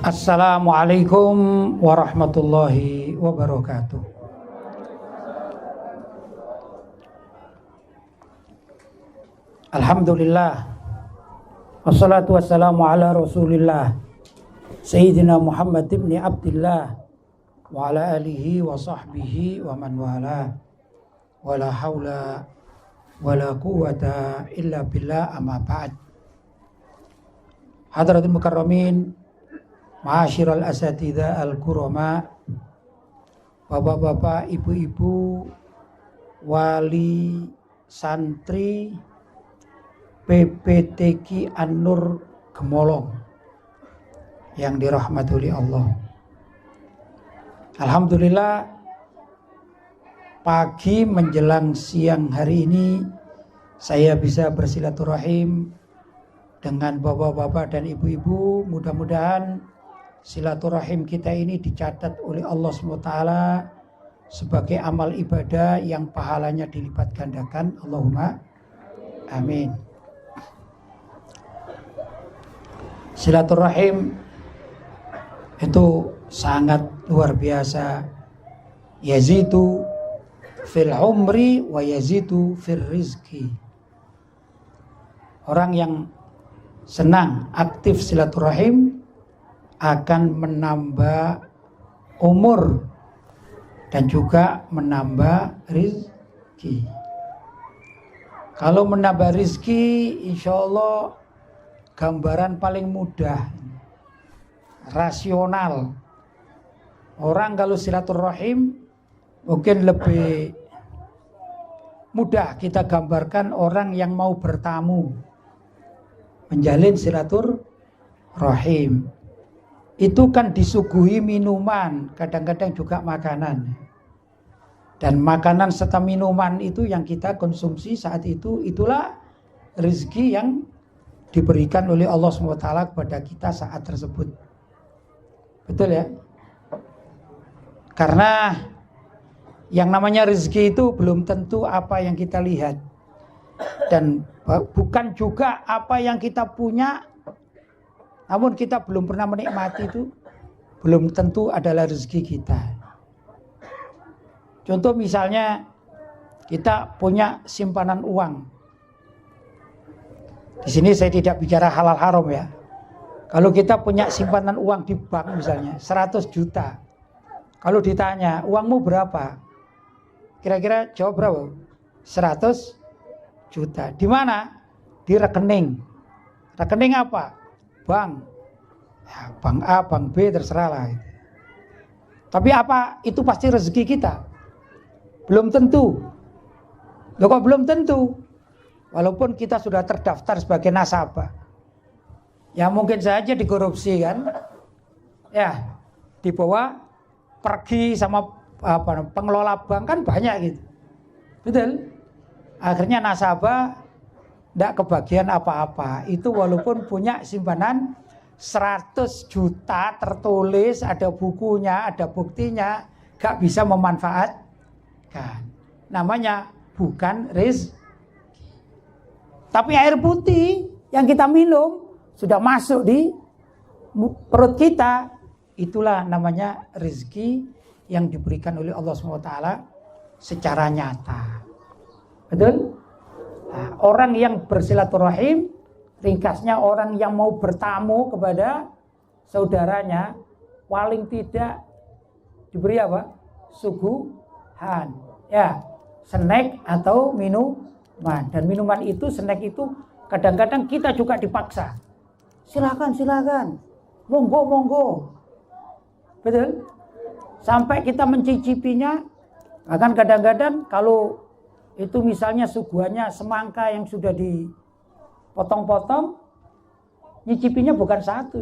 Assalamualaikum warahmatullahi wabarakatuh. Alhamdulillah, wassalatu wassalamu ala rasulillah Sayyidina Muhammad ibn Abdillah wa ala alihi wa sahbihi wa man wala wa la hawla wa la quwwata illa billah, amma ba'd. Hadratul mukarramin, ma'asyiral asatidza al-kurama, bapak-bapak, ibu-ibu, wali, santri PPTQ An-Nur Gemolong yang dirahmati oleh Allah. Alhamdulillah, pagi menjelang siang hari ini saya bisa bersilaturahim dengan bapak-bapak dan ibu-ibu. Mudah-mudahan silaturahim kita ini dicatat oleh Allah SWT sebagai amal ibadah yang pahalanya dilipat gandakan. Allahumma amin. Silaturahim itu sangat luar biasa. Yazidu fil umri wa yazidu fil rizki. Orang yang senang aktif silaturahim akan menambah umur dan juga menambah rizki. Kalau menambah rizki, insya Allah gambaran paling mudah, rasional. Orang kalau silaturahim mungkin lebih mudah kita gambarkan orang yang mau bertamu, menjalin silaturahim. Itu kan disuguhi minuman, kadang-kadang juga makanan. Dan makanan serta minuman itu yang kita konsumsi saat itu, itulah rezeki yang diberikan oleh Allah SWT kepada kita saat tersebut. Betul ya? Karena yang namanya rezeki itu belum tentu apa yang kita lihat. Dan bukan juga apa yang kita punya, namun kita belum pernah menikmati, itu belum tentu adalah rezeki kita. Contoh misalnya kita punya simpanan uang. Di sini saya tidak bicara halal haram ya. Kalau kita punya simpanan uang di bank misalnya 100 juta. Kalau ditanya, uangmu berapa? Kira-kira jawab berapa? 100 juta. Di mana? Di rekening. Rekening apa? Bank. Ya, bank A, bank B, terserah lah. Tapi apa itu pasti rezeki kita? Belum tentu. Loh kok belum tentu? Walaupun kita sudah terdaftar sebagai nasabah. Ya mungkin saja dikorupsi kan. Ya, dibawa pergi sama pengelola bank kan banyak gitu. Betul? Akhirnya nasabah tidak kebagian apa-apa. Itu walaupun punya simpanan 100 juta tertulis, ada bukunya, ada buktinya, gak bisa memanfaatkan. Namanya bukan rezeki. Tapi air putih yang kita minum sudah masuk di perut kita, itulah namanya rezeki yang diberikan oleh Allah SWT secara nyata. Betul? Nah, orang yang bersilaturahim, ringkasnya orang yang mau bertamu kepada saudaranya, paling tidak diberi apa? Suguhan. Ya, snack atau minuman. Dan minuman itu, snack itu kadang-kadang kita juga dipaksa. Silakan, monggo, monggo. Betul? Sampai kita mencicipinya. Bahkan kadang-kadang kalau itu misalnya suguhannya semangka yang sudah dipotong-potong, nyicipinya bukan satu.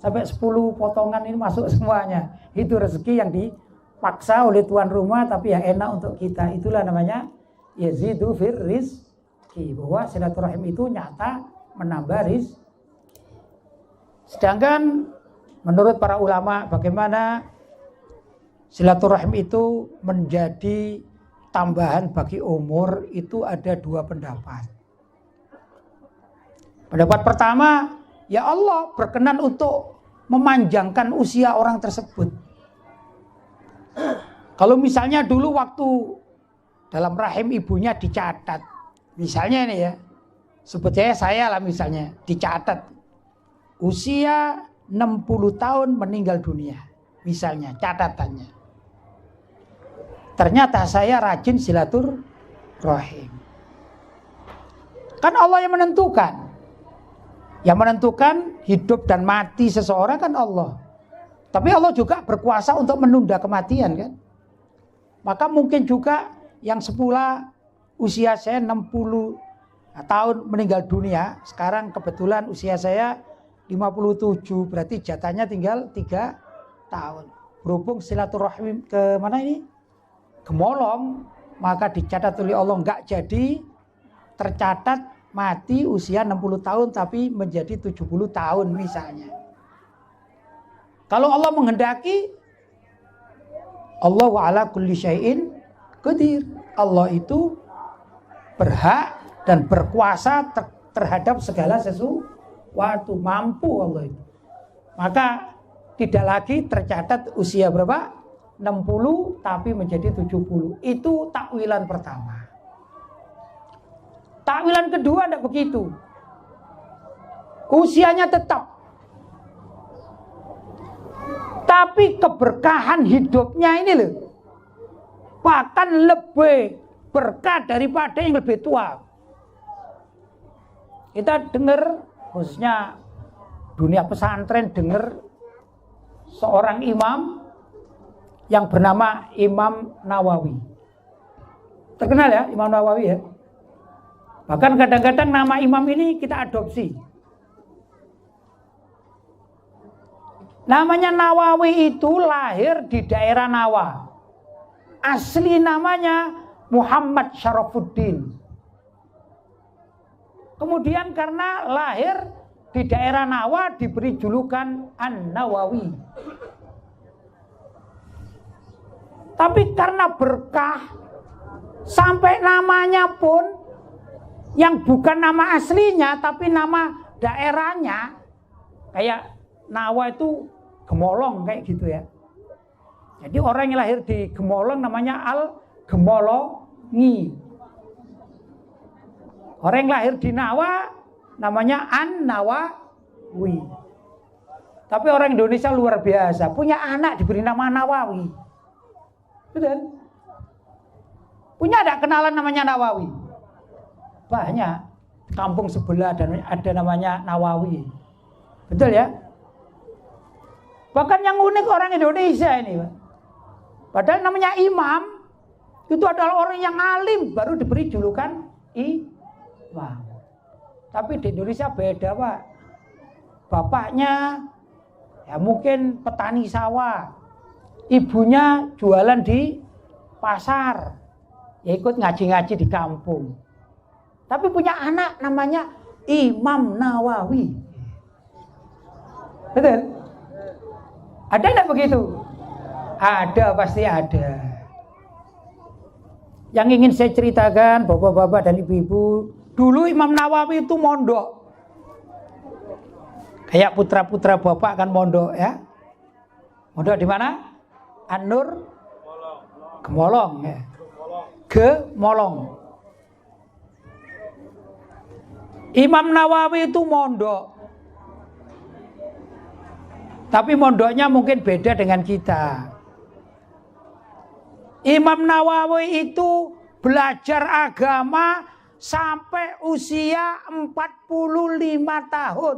Sampai 10 potongan ini masuk semuanya. Itu rezeki yang dipaksa oleh tuan rumah tapi yang enak untuk kita. Itulah namanya yazidu fir rizki, bahwa silaturahim itu nyata menambah rizki. Sedangkan menurut para ulama, bagaimana silaturahim itu menjadi tambahan bagi umur, itu ada 2 pendapat. Pendapat pertama, ya Allah berkenan untuk memanjangkan usia orang tersebut. Kalau misalnya dulu waktu dalam rahim ibunya dicatat, misalnya ini ya, sebetulnya saya lah misalnya, dicatat usia 60 tahun meninggal dunia, misalnya catatannya. Ternyata saya rajin silaturahim. Kan Allah yang menentukan. Yang menentukan hidup dan mati seseorang kan Allah. Tapi Allah juga berkuasa untuk menunda kematian kan. Maka mungkin juga yang semula usia saya 60 tahun meninggal dunia, sekarang kebetulan usia saya 57, berarti jatahnya tinggal 3 tahun. Berhubung silaturahim ke mana ini? Gemolong, maka dicatat oleh Allah enggak jadi tercatat mati usia 60 tahun tapi menjadi 70 tahun misalnya. Kalau Allah menghendaki, Allah ala kulli syai'in qadir. Allah itu berhak dan berkuasa terhadap segala sesuatu, mampu Allah itu. Maka tidak lagi tercatat usia berapa? 60 tapi menjadi 70. Itu takwilan pertama. Takwilan kedua tidak begitu. Usianya tetap. Tapi keberkahan hidupnya ini loh, bahkan lebih berkah daripada yang lebih tua. Kita dengar, khususnya dunia pesantren, dengar seorang imam yang bernama Imam Nawawi. Terkenal ya Imam Nawawi ya. Bahkan kadang-kadang nama imam ini kita adopsi. Namanya Nawawi itu lahir di daerah Nawa. Asli namanya Muhammad Syarafuddin. Kemudian karena lahir di daerah Nawa diberi julukan An-Nawawi. Tapi karena berkah sampai namanya pun yang bukan nama aslinya tapi nama daerahnya, kayak Nawa itu Gemolong kayak gitu ya. Jadi orang yang lahir di Gemolong namanya Al-Gemolongi. Orang yang lahir di Nawa namanya An-Nawawi. Tapi orang Indonesia luar biasa, punya anak diberi nama Nawawi. Betul? Punya ada kenalan namanya Nawawi? Banyak. Kampung sebelah ada namanya Nawawi. Betul ya? Bahkan yang unik orang Indonesia ini, padahal namanya imam, itu adalah orang yang alim, baru diberi julukan imam. Tapi di Indonesia beda Pak. Bapaknya ya mungkin petani sawah, ibunya jualan di pasar, ya ikut ngaji-ngaji di kampung. Tapi punya anak namanya Imam Nawawi. Betul? Ada enggak begitu? Ada, pasti ada. Yang ingin saya ceritakan bapak-bapak dan ibu-ibu, dulu Imam Nawawi itu mondok. Kayak putra-putra bapak kan mondok ya. Mondok di mana? An-Nur Gemolong ya. Gemolong. Imam Nawawi itu mondok. Tapi mondoknya mungkin beda dengan kita. Imam Nawawi itu belajar agama sampai usia 45 tahun.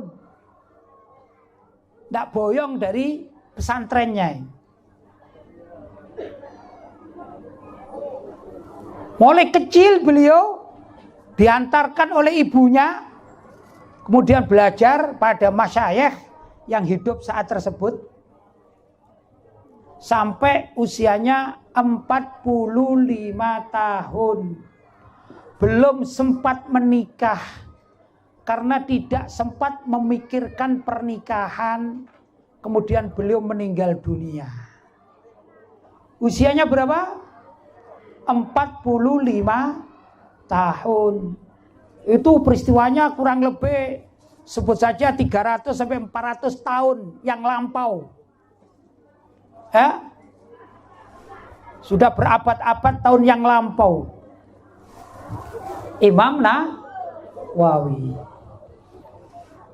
Tidak boyong dari pesantrennya. Mulai kecil beliau diantarkan oleh ibunya, kemudian belajar pada masyayikh yang hidup saat tersebut sampai usianya 45 tahun. Belum sempat menikah karena tidak sempat memikirkan pernikahan, kemudian beliau meninggal dunia. Usianya berapa? 45 tahun. Itu peristiwanya kurang lebih sebut saja 300 sampai 400 tahun yang lampau. Ya? Sudah berabad-abad tahun yang lampau. Imam Nawawi.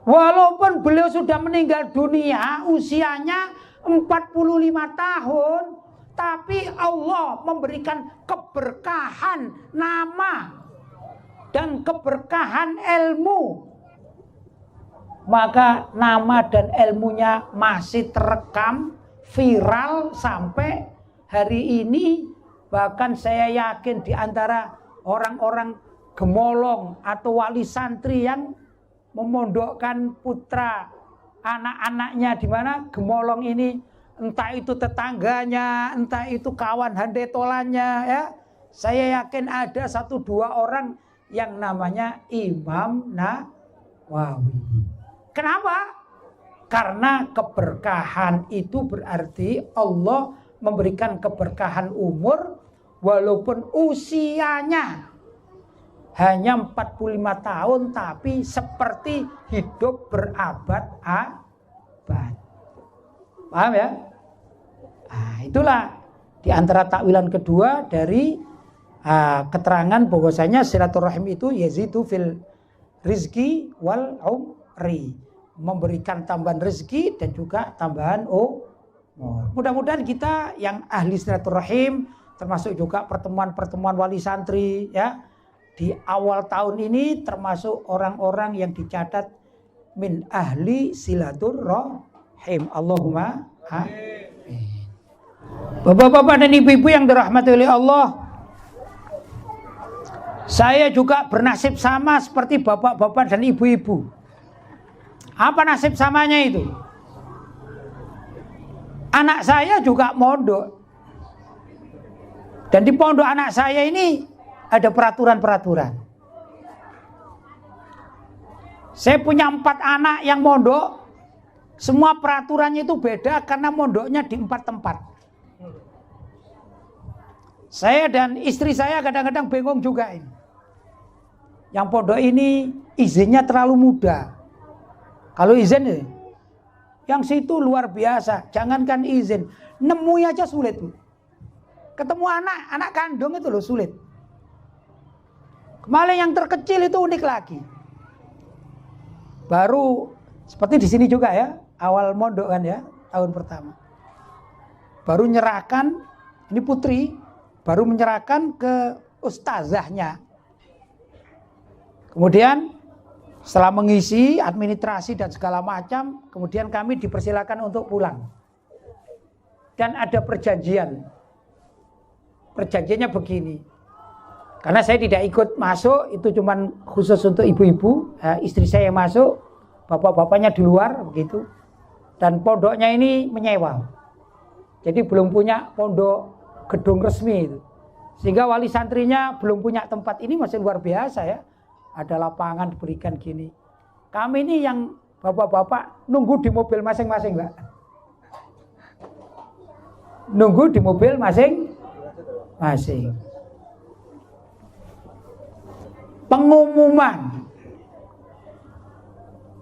Walaupun beliau sudah meninggal dunia, usianya 45 tahun, tapi Allah memberikan keberkahan nama dan keberkahan ilmu. Maka nama dan ilmunya masih terekam, viral sampai hari ini. Bahkan saya yakin di antara orang-orang gemolong atau wali santri yang memondokkan putra anak-anaknya di mana gemolong ini, entah itu tetangganya, entah itu kawan handetolannya, ya. Saya yakin ada 1-2 orang yang namanya Imam Nawawi. Kenapa? Karena keberkahan itu berarti Allah memberikan keberkahan umur walaupun usianya hanya 45 tahun tapi seperti hidup berabad-abad. Paham ya? Nah, itulah di antara takwilan kedua dari keterangan bahwasanya silaturahim itu yazidu fil rizki wal umri, memberikan tambahan rezeki dan juga tambahan umur. Mudah-mudahan kita yang ahli silaturahim, termasuk juga pertemuan-pertemuan wali santri, ya, di awal tahun ini termasuk orang-orang yang dicatat min ahli silaturahim. Allahumma amin. Bapak-bapak dan ibu-ibu yang dirahmati oleh Allah, saya juga bernasib sama seperti bapak-bapak dan ibu-ibu. Apa nasib samanya itu? Anak saya juga mondok. Dan di pondok anak saya ini ada peraturan-peraturan. Saya punya 4 anak yang mondok. Semua peraturannya itu beda karena mondoknya di 4 tempat. Saya dan istri saya kadang-kadang bingung juga ini. Yang pondok ini izinnya terlalu muda. Kalau izin, yang situ luar biasa. Jangankan izin, nemui aja sulit. Ketemu anak kandung itu loh sulit. Malah yang terkecil itu unik lagi. Baru seperti di sini juga ya, awal mondok kan ya, tahun pertama. Baru nyerahkan, ini putri, baru menyerahkan ke ustazahnya. Kemudian setelah mengisi administrasi dan segala macam, kemudian kami dipersilakan untuk pulang. Dan ada perjanjian. Perjanjiannya begini. Karena saya tidak ikut masuk, itu cuman khusus untuk ibu-ibu, istri saya yang masuk, bapak-bapaknya di luar begitu. Dan pondoknya ini menyewa. Jadi belum punya pondok gedung resmi itu. Sehingga wali santrinya belum punya tempat. Ini masih luar biasa ya. Ada lapangan diberikan gini. Kami ini yang bapak-bapak nunggu di mobil masing-masing, Mbak. Nunggu di mobil masing-masing. Pengumuman.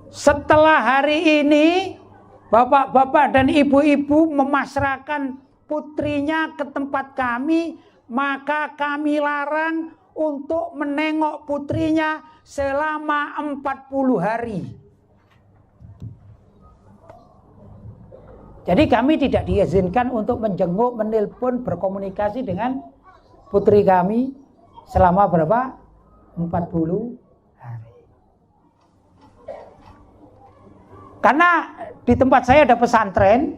Setelah hari ini bapak-bapak dan ibu-ibu memasrahkan putrinya ke tempat kami, maka kami larang untuk menengok putrinya selama 40 hari. Jadi kami tidak diizinkan untuk menjenguk, menelpon, berkomunikasi dengan putri kami selama berapa? 40 hari. Karena di tempat saya ada pesantren,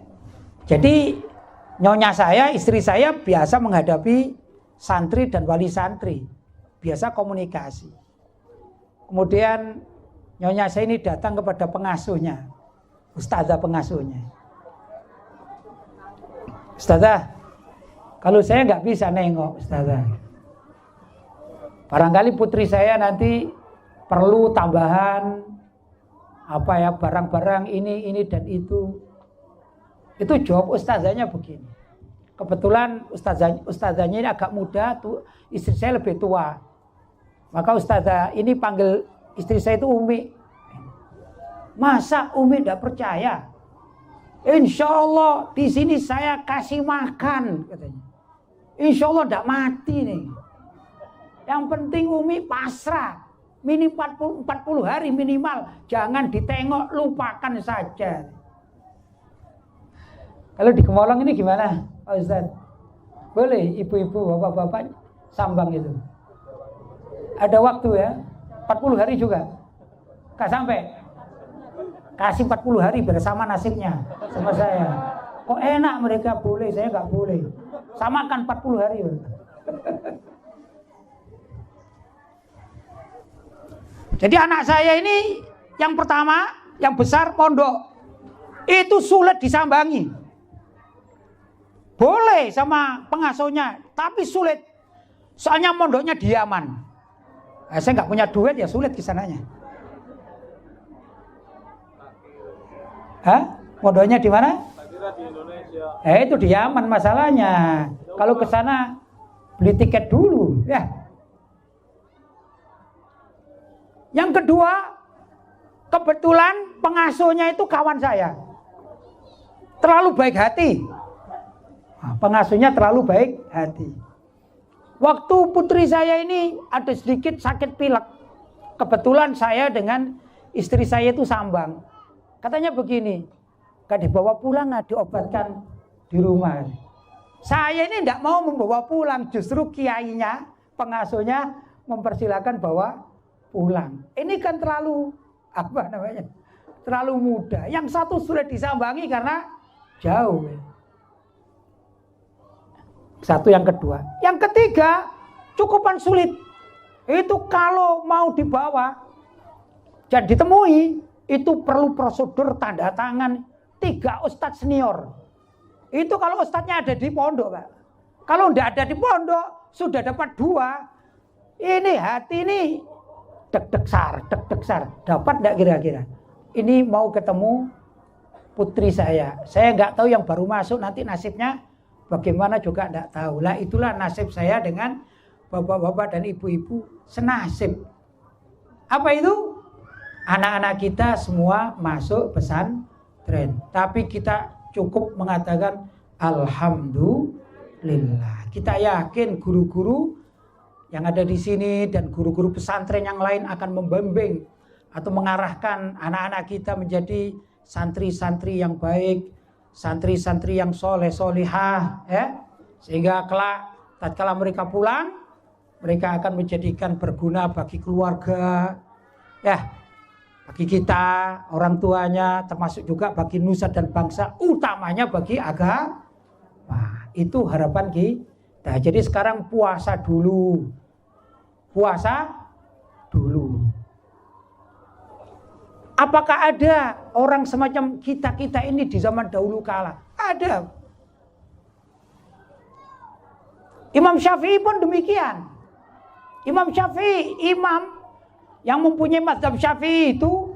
jadi nyonya saya, istri saya biasa menghadapi santri dan wali santri. Biasa komunikasi. Kemudian nyonya saya ini datang kepada pengasuhnya, ustazah pengasuhnya. Ustazah, kalau saya nggak bisa nengok, ustazah. Barangkali putri saya nanti perlu tambahan barang-barang ini dan itu. Itu jawab ustazahnya begini. Kebetulan ustazahnya ini agak muda, istri saya lebih tua. Maka ustazah ini panggil istri saya itu Umi. Masa Umi tidak percaya? Insya Allah di sini saya kasih makan, katanya. Insya Allah tidak mati nih. Yang penting Umi pasrah. Minimal 40 hari minimal. Jangan ditengok, lupakan saja. Kalau di Gemolong ini gimana, Pak Ustadz? Boleh ibu-ibu, bapak-bapak sambang itu? Ada waktu ya? 40 hari juga? Gak sampai? Kasih 40 hari bersama nasibnya sama saya. Kok enak mereka boleh, saya gak boleh. Samakan 40 hari. Jadi anak saya ini yang pertama, yang besar pondok. Itu sulit disambangi. Boleh sama pengasuhnya, tapi sulit. Soalnya mondoknya di Yaman. Nah, saya nggak punya duit ya sulit kesananya. Hah? Mondoknya di mana? Di Indonesia. Itu di Yaman masalahnya. Kalau ke sana beli tiket dulu, ya. Yang kedua, kebetulan pengasuhnya itu kawan saya. Terlalu baik hati. Pengasuhnya terlalu baik hati. Waktu putri saya ini ada sedikit sakit pilek. Kebetulan saya dengan istri saya itu sambang. Katanya begini, gak dibawa pulang, gak diobatkan di rumah. Saya ini tidak mau membawa pulang, justru kiainya, pengasuhnya mempersilahkan bawa pulang. Ini kan terlalu terlalu mudah. Yang satu sudah disambangi karena jauh. Satu, yang kedua. Yang ketiga, cukupan sulit. Itu kalau mau dibawa dan ditemui, itu perlu prosedur tanda tangan 3 ustadz senior. Itu kalau ustadznya ada di pondok, Pak. Kalau tidak ada di pondok, sudah dapat 2. Ini hati ini deg-deg sar. Dapat tidak kira-kira? Ini mau ketemu putri saya. Saya nggak tahu yang baru masuk nanti nasibnya bagaimana juga tidak tahu. Lah itulah nasib saya dengan bapak-bapak dan ibu-ibu senasib. Apa itu? Anak-anak kita semua masuk pesantren. Tapi kita cukup mengatakan alhamdulillah. Kita yakin guru-guru yang ada di sini dan guru-guru pesantren yang lain akan membimbing atau mengarahkan anak-anak kita menjadi santri-santri yang baik, santri-santri yang soleh-solihah, ya. Sehingga kelak tatkala mereka pulang, mereka akan menjadikan berguna bagi keluarga, ya, bagi kita, orang tuanya, termasuk juga bagi nusa dan bangsa, utamanya bagi agama. Nah, itu harapan kita. Jadi sekarang puasa dulu. Apakah ada orang semacam kita ini di zaman dahulu kala? Ada. Imam Syafi'i pun demikian. Imam Syafi'i, imam yang mempunyai mazhab Syafi'i itu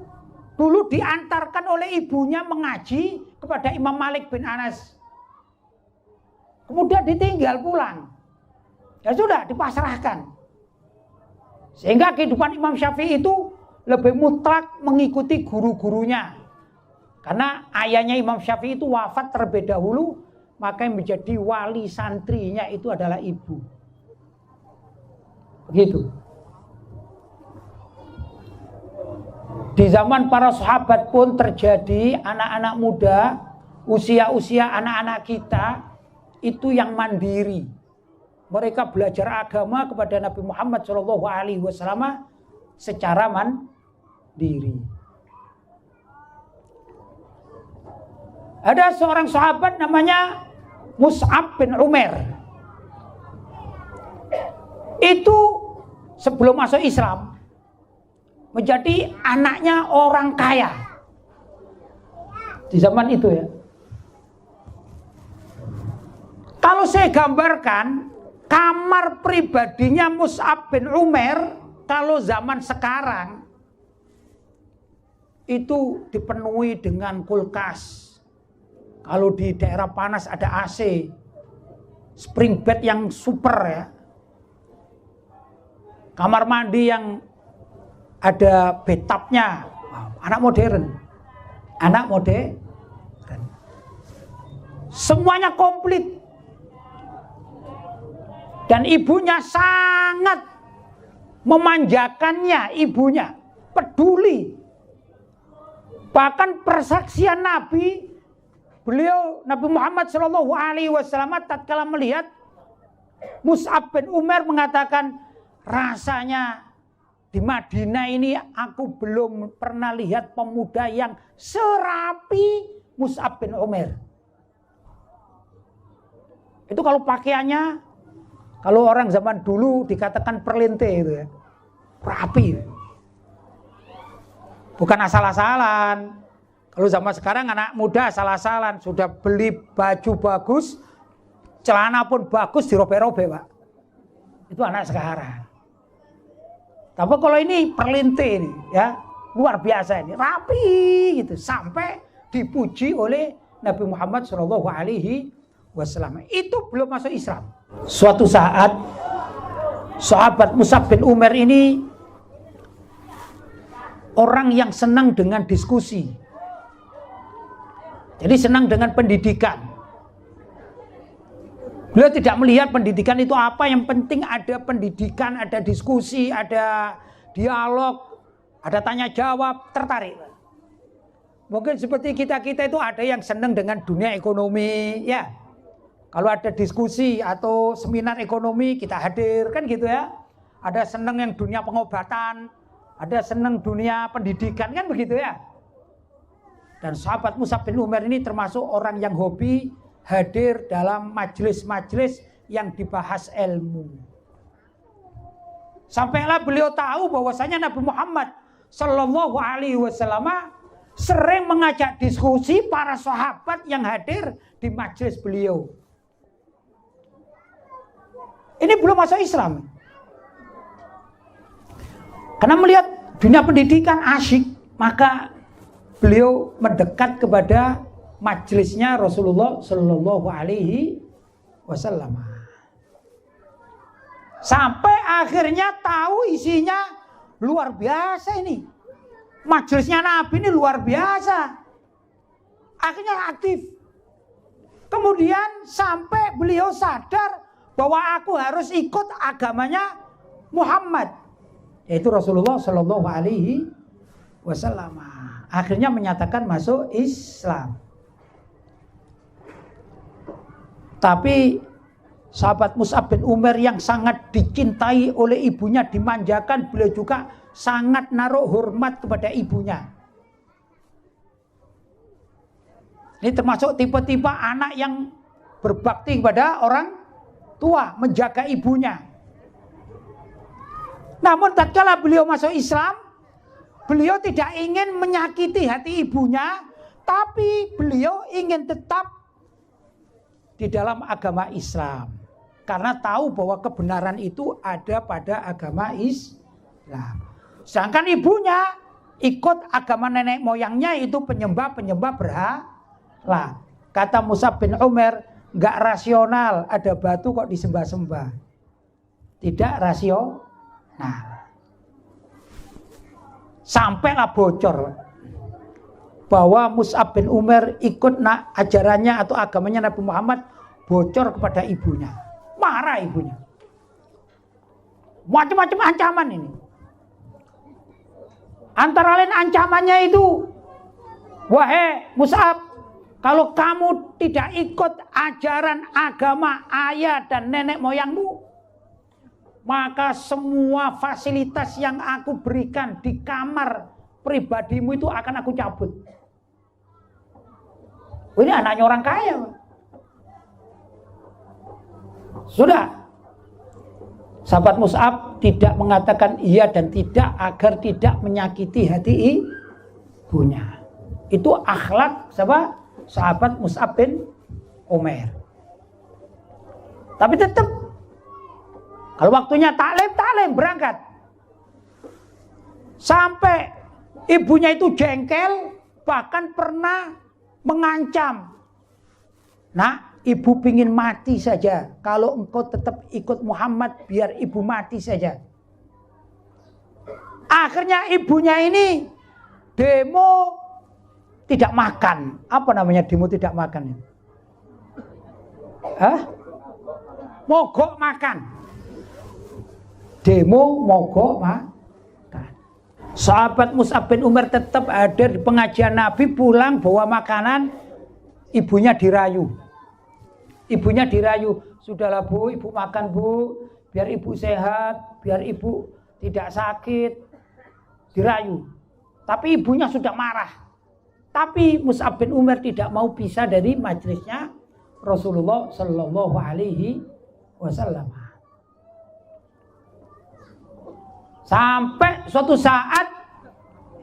dulu diantarkan oleh ibunya mengaji kepada Imam Malik bin Anas. Kemudian ditinggal pulang. Ya sudah, dipasrahkan. Sehingga kehidupan Imam Syafi'i itu lebih mutlak mengikuti guru-gurunya. Karena ayahnya Imam Syafi'i itu wafat terlebih dahulu, maka yang menjadi wali santrinya itu adalah ibu. Begitu. Di zaman para sahabat pun terjadi anak-anak muda, usia-usia anak-anak kita itu yang mandiri. Mereka belajar agama kepada Nabi Muhammad SAW secara mandiri. Ada seorang sahabat namanya Mus'ab bin Umair. Itu sebelum masuk Islam menjadi anaknya orang kaya di zaman itu, ya. Kalau saya gambarkan kamar pribadinya Mus'ab bin Umair kalau zaman sekarang itu dipenuhi dengan kulkas. Kalau di daerah panas ada AC, spring bed yang super, ya. Kamar mandi yang ada bathtubnya, anak modern. anak modern. Semuanya komplit. Dan ibunya sangat memanjakannya, ibunya peduli. Bahkan persaksian Nabi, Nabi Muhammad Shallallahu Alaihi Wasallam tatkala melihat Mus'ab bin Umair mengatakan, rasanya di Madinah ini aku belum pernah lihat pemuda yang serapi Mus'ab bin Umair. Itu kalau pakaiannya, kalau orang zaman dulu dikatakan perlinte itu ya, rapi. Bukan asal-asalan. Kalau zaman sekarang anak muda asal-asalan, sudah beli baju bagus, celana pun bagus dirobek-robek, Pak. Itu anak sekarang. Tapi kalau ini perlinte ini ya, luar biasa ini, rapi gitu, sampai dipuji oleh Nabi Muhammad Shallallahu Alaihi Wasallam. Itu belum masuk Islam. Suatu saat sahabat Mus'ab bin Umair ini orang yang senang dengan diskusi. Jadi senang dengan pendidikan. Beliau tidak melihat pendidikan itu apa, yang penting ada pendidikan, ada diskusi, ada dialog, ada tanya jawab, tertarik. Mungkin seperti kita-kita itu ada yang senang dengan dunia ekonomi, ya. Kalau ada diskusi atau seminar ekonomi kita hadir, kan gitu ya. Ada senang yang dunia pengobatan, ada senang dunia pendidikan, kan begitu ya. Dan sahabat Mus'ab bin Umair ini termasuk orang yang hobi hadir dalam majelis-majelis yang dibahas ilmu. Sampailah beliau tahu bahwasanya Nabi Muhammad Shallallahu Alaihi Wasallam sering mengajak diskusi para sahabat yang hadir di majelis beliau. Ini belum masuk Islam. Karena melihat dunia pendidikan asyik, maka beliau mendekat kepada majelisnya Rasulullah Shallallahu Alaihi Wasallam. Sampai akhirnya tahu isinya luar biasa ini. Majelisnya Nabi ini luar biasa. Akhirnya aktif. Kemudian sampai beliau sadar bahwa aku harus ikut agamanya Muhammad, yaitu Rasulullah Shallallahu Alaihi Wasallam. Akhirnya menyatakan masuk Islam. Tapi sahabat Mus'ab bin Umair yang sangat dicintai oleh ibunya, dimanjakan, beliau juga sangat naruh hormat kepada ibunya. Ini termasuk tipe-tipe anak yang berbakti kepada orang tua, menjaga ibunya. Namun tatkala beliau masuk Islam, beliau tidak ingin menyakiti hati ibunya, tapi beliau ingin tetap di dalam agama Islam. Karena tahu bahwa kebenaran itu ada pada agama Islam. Sedangkan ibunya ikut agama nenek moyangnya, itu penyembah-penyembah berhala. Kata Mus'ab bin Umair, nggak rasional ada batu kok disembah-sembah. Tidak rasional. Sampailah bocor bahwa Mus'ab bin Umair ikut ajarannya atau agamanya Nabi Muhammad, bocor kepada ibunya. Marah ibunya. Macam-macam ancaman ini. Antara lain ancamannya itu, wahai Mus'ab, kalau kamu tidak ikut ajaran agama ayah dan nenek moyangmu, maka semua fasilitas yang aku berikan di kamar pribadimu itu akan aku cabut. Ini anaknya orang kaya. Sudah. Sahabat Mus'ab tidak mengatakan iya dan tidak agar tidak menyakiti hati ibunya. Itu akhlak sahabat Mus'ab bin Umair. Tapi tetap kalau waktunya taklim berangkat. Sampai ibunya itu jengkel, bahkan pernah mengancam. Nah, ibu pingin mati saja. Kalau engkau tetap ikut Muhammad, biar ibu mati saja. Akhirnya ibunya ini demo tidak makan. Apa namanya demo tidak makan? Hah? Mogok makan. Demo mogok makan. Sahabat Mus'ab bin Umair tetap ada di pengajian Nabi, pulang bawa makanan, ibunya dirayu. Ibunya dirayu, sudahlah Bu, ibu makan Bu, biar ibu sehat, biar ibu tidak sakit. Dirayu. Tapi ibunya sudah marah. Tapi Mus'ab bin Umair tidak mau pisah dari majelisnya Rasulullah Shallallahu Alaihi Wasallam. Sampai suatu saat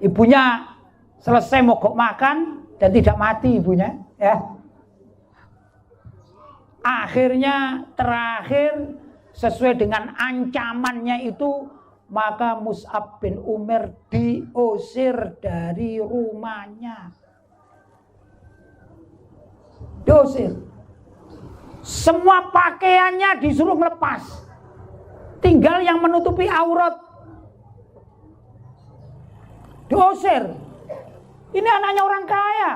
ibunya selesai mogok makan dan tidak mati ibunya, ya. Akhirnya terakhir sesuai dengan ancamannya itu, maka Mus'ab bin Umair diusir dari rumahnya. Diusir. Semua pakaiannya disuruh melepas. Tinggal yang menutupi aurat. Diusir. Ini anaknya orang kaya.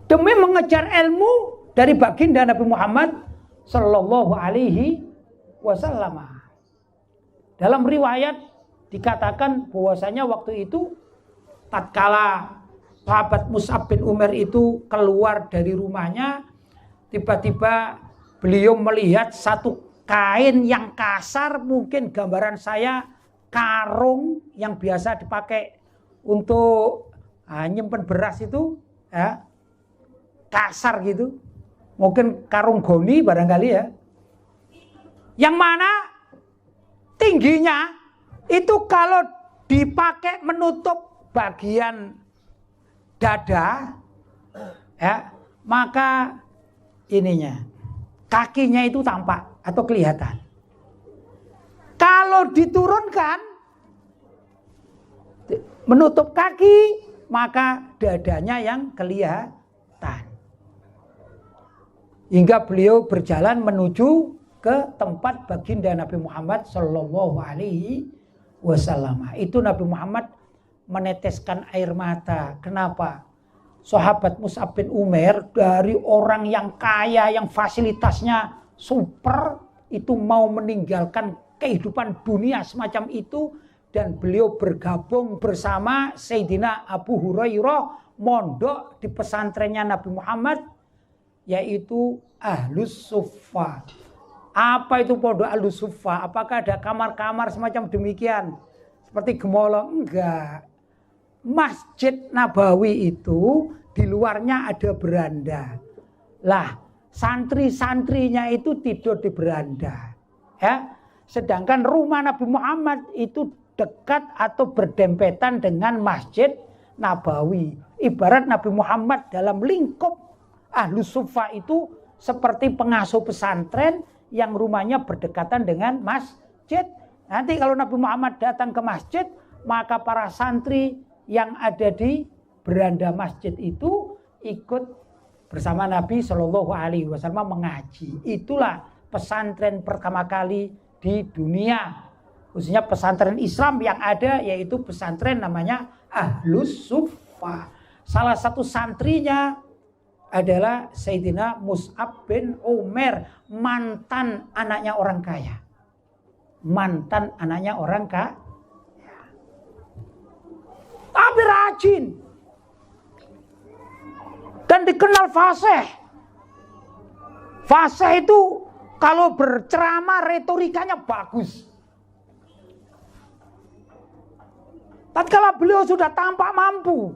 Demi mengejar ilmu dari baginda Nabi Muhammad Sallallahu Alaihi Wasallam. Dalam riwayat dikatakan bahwasanya waktu itu tatkala sahabat Mus'ab bin Umair itu keluar dari rumahnya, tiba-tiba beliau melihat satu kain yang kasar, mungkin gambaran saya karung yang biasa dipakai untuk nyimpen beras itu, ya, kasar gitu, mungkin karung goni barangkali ya, yang mana tingginya itu kalau dipakai menutup bagian dada, ya, maka ininya kakinya itu tampak atau kelihatan. Kalau diturunkan menutup kaki, maka dadanya yang kelihatan. Hingga beliau berjalan menuju ke tempat baginda Nabi Muhammad Sallallahu Alaihi Wasallam. Itu Nabi Muhammad meneteskan air mata. Kenapa? Sahabat Mus'ab bin Umair dari orang yang kaya, yang fasilitasnya super, itu mau meninggalkan kehidupan dunia semacam itu, dan beliau bergabung bersama Sayyidina Abu Hurairah mondok di pesantrennya Nabi Muhammad, yaitu Ahlus Suffah. Apa itu pondok Ahlus Suffah? Apakah ada kamar-kamar semacam demikian seperti gemolong? Enggak. Masjid Nabawi itu di luarnya ada beranda. Lah, santri-santrinya itu tidur di beranda, ya. Sedangkan rumah Nabi Muhammad itu dekat atau berdempetan dengan Masjid Nabawi. Ibarat Nabi Muhammad dalam lingkup Ahlus Suffah itu seperti pengasuh pesantren yang rumahnya berdekatan dengan masjid. Nanti kalau Nabi Muhammad datang ke masjid, maka para santri yang ada di beranda masjid itu ikut bersama Nabi Shallallahu Alaihi Wasallam mengaji. Itulah pesantren pertama kali di dunia, khususnya pesantren Islam yang ada, yaitu pesantren namanya Ahlus Suffah. Salah satu santrinya adalah Sayyidina Mus'ab bin Umair, mantan anaknya orang kaya. Mantan anaknya orang kaya. Tapi rajin. Dan dikenal fasih. Fasih itu kalau berceramah retorikanya bagus. Tatkala beliau sudah tampak mampu,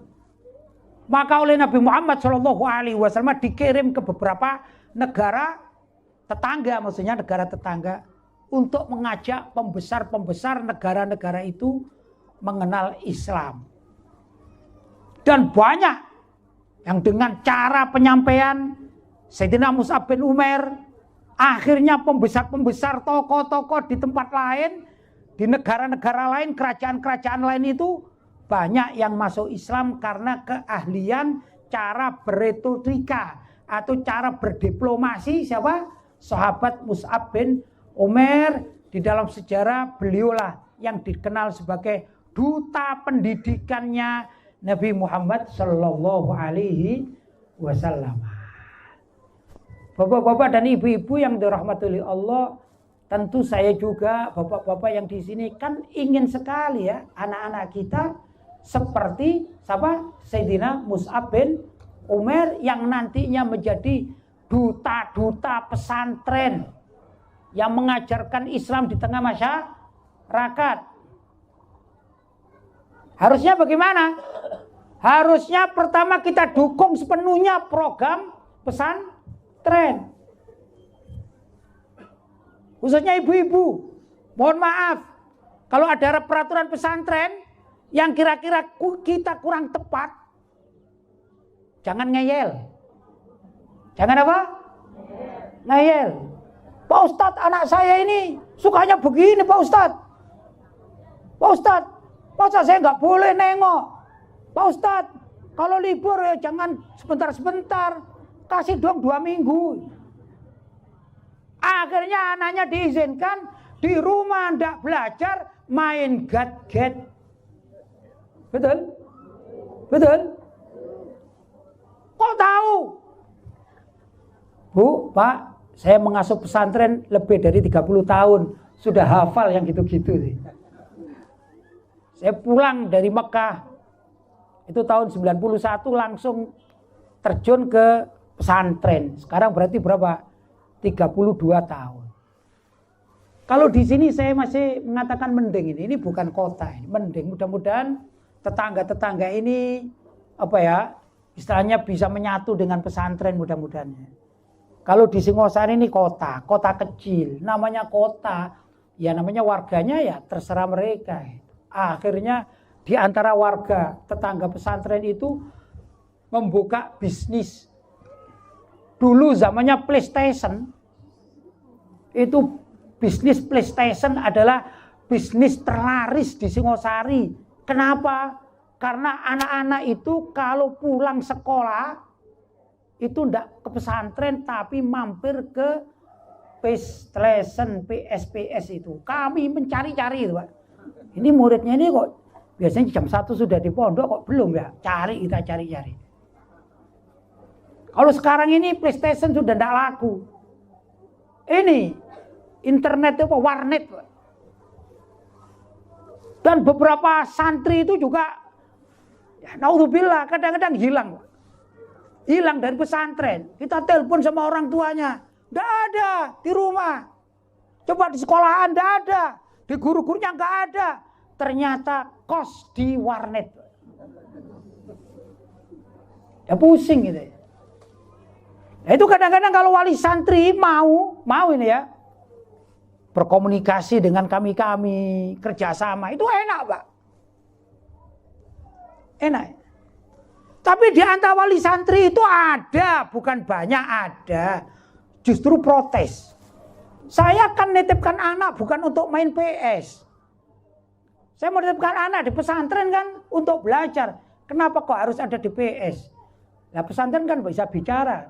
maka oleh Nabi Muhammad SAW dikirim ke beberapa negara tetangga, maksudnya negara tetangga, untuk mengajak pembesar-pembesar negara-negara itu mengenal Islam. Dan banyak yang dengan cara penyampaian Sayyidina Mus'ab bin Umair, akhirnya pembesar-pembesar tokoh-tokoh di tempat lain, di negara-negara lain, kerajaan-kerajaan lain itu banyak yang masuk Islam karena keahlian cara berretorika atau cara berdiplomasi siapa? Sahabat Mus'ab bin Umair. Di dalam sejarah beliaulah yang dikenal sebagai duta pendidikannya Nabi Muhammad Sallallahu Alaihi Wasallam. Bapak-bapak dan ibu-ibu yang dirahmati oleh Allah, tentu saya juga, bapak-bapak yang di sini kan ingin sekali ya anak-anak kita seperti siapa? Sayyidina Mus'ab bin Umair yang nantinya menjadi duta-duta pesantren yang mengajarkan Islam di tengah masyarakat. Harusnya bagaimana? Harusnya pertama kita dukung sepenuhnya program pesantren. Khususnya ibu-ibu. Mohon maaf, kalau ada peraturan pesantren yang kira-kira kita kurang tepat, jangan ngeyel. Jangan apa? Ngeyel. Pak Ustadz, anak saya ini sukanya begini Pak Ustadz. Pak Ustadz, masa saya nggak boleh nengok? Pak Ustadz, kalau libur ya jangan sebentar-sebentar. Kasih dong 2 minggu. Akhirnya anaknya diizinkan di rumah ndak belajar, main gadget. Betul? Betul? Kok tahu? Bu, Pak, saya mengasuh pesantren lebih dari 30 tahun. Sudah hafal yang gitu-gitu sih. Saya pulang dari Mekah. Itu tahun 91 langsung terjun ke pesantren. Sekarang berarti berapa? 32 tahun. Kalau di sini saya masih mengatakan mending ini bukan kota ini, mending. Mudah-mudahan tetangga-tetangga ini apa ya? Istilahnya bisa menyatu dengan pesantren mudah-mudahan. Kalau di Singosari ini kota kecil, namanya kota, ya namanya warganya ya terserah mereka. Akhirnya di antara warga tetangga pesantren itu membuka bisnis. Dulu zamannya PlayStation, itu bisnis PlayStation adalah bisnis terlaris di Singosari. Kenapa? Karena anak-anak itu kalau pulang sekolah itu tidak ke pesantren tapi mampir ke PlayStation, PSPS itu. Kami mencari-cari itu, Pak. Ini muridnya ini kok biasanya jam 1 sudah di pondok kok belum ya? Kita cari-cari. Kalau sekarang ini PlayStation sudah tidak laku. Ini internet itu warnet. Dan beberapa santri itu juga ya, naudzubillah kadang-kadang hilang. Hilang dari pesantren. Kita telepon sama orang tuanya. Tidak ada di rumah. Coba di sekolahan tidak ada. Di guru-gurunya nggak ada. Ternyata kos di warnet. Ya pusing gitu ya. Nah, itu kadang-kadang kalau wali santri mau ini ya berkomunikasi dengan kami kerjasama itu enak Pak, enak. Tapi di antara wali santri itu ada, bukan banyak ada, justru protes. Saya kan nitipkan anak bukan untuk main PS. Saya mau nitipkan anak di pesantren kan untuk belajar. Kenapa kok harus ada di PS? Nah pesantren kan bisa bicara.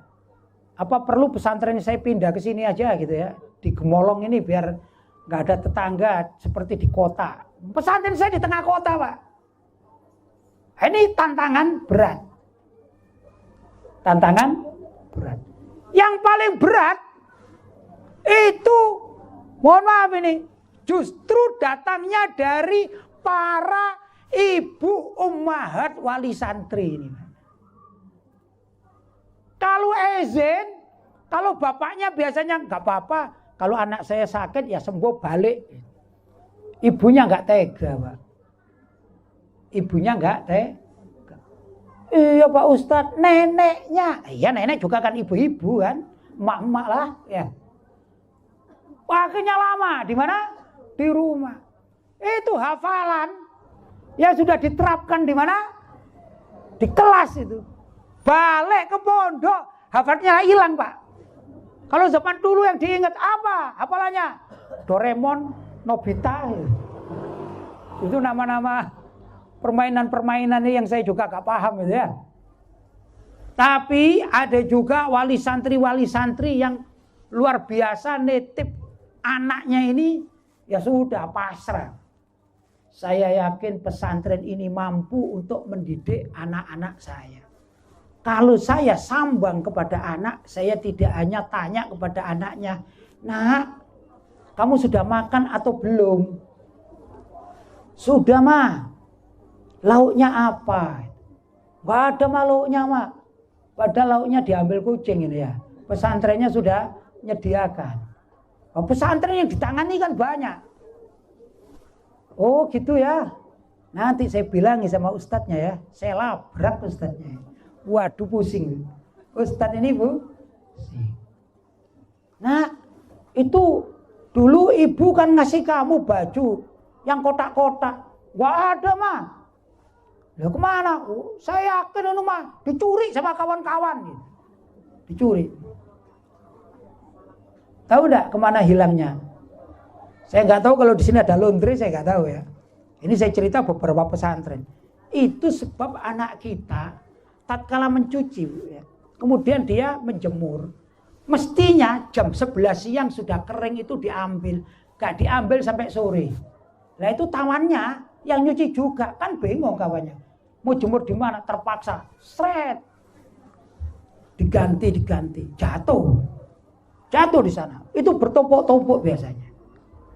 Apa perlu pesantren saya pindah ke sini aja gitu ya, di Gemolong ini biar nggak ada tetangga seperti di kota. Pesantren saya di tengah kota Pak. Ini tantangan berat. Tantangan berat. Yang paling berat itu, mohon maaf ini, justru datangnya dari para ibu ummahat wali santri ini. Kalau izin, kalau bapaknya biasanya nggak apa-apa. Kalau anak saya sakit ya sembuh balik. Ibunya nggak tega Pak. Ibunya nggak tega. Iya Pak Ustadz, neneknya. Iya nenek juga kan ibu-ibu kan. Emak-emak lah ya. Akhirnya lama. Di mana? Di rumah. Itu hafalan. Ya sudah diterapkan di mana? Di kelas itu. Balik ke pondok, hafalnya hilang Pak. Kalau zaman dulu yang diingat apa? Hafalannya Doraemon, Nobita. Itu nama-nama permainan-permainan yang saya juga gak paham gitu ya. Tapi ada juga wali santri yang luar biasa nitip anaknya ini ya sudah pasrah. saya yakin pesantren ini mampu untuk mendidik anak-anak saya. Kalau saya sambang kepada anak, saya tidak hanya tanya kepada anaknya, "Nak, kamu sudah makan atau belum?" "Sudah, Ma." "Lauknya apa?" "Gak ada mah lauknya, Ma." Padahal lauknya diambil kucing ini ya. Pesantrennya sudah menyediakan. Oh, pesantren yang ditangani kan banyak. "Oh gitu ya. Nanti saya bilangi sama ustadznya ya." Saya labrak ustadznya. Waduh pusing. Ustadz ini Bu. "Nah, itu dulu ibu kan ngasih kamu baju yang kotak-kotak." "Gak ada, Ma." "Lah kemana?" "Oh, saya yakin itu, Ma, dicuri sama kawan-kawan." Dicuri. Tahu enggak kemana hilangnya? Saya nggak tahu kalau di sini ada laundry, saya nggak tahu ya. Ini saya cerita beberapa pesantren. Itu sebab anak kita tatkala mencuci, ya, kemudian dia menjemur, mestinya jam 11 siang sudah kering itu diambil, gak diambil sampai sore. Nah itu tawannya yang nyuci juga, kan bingung kawannya, mau jemur di mana, terpaksa, seret, diganti, jatuh di sana. Itu bertumpuk-tumpuk biasanya,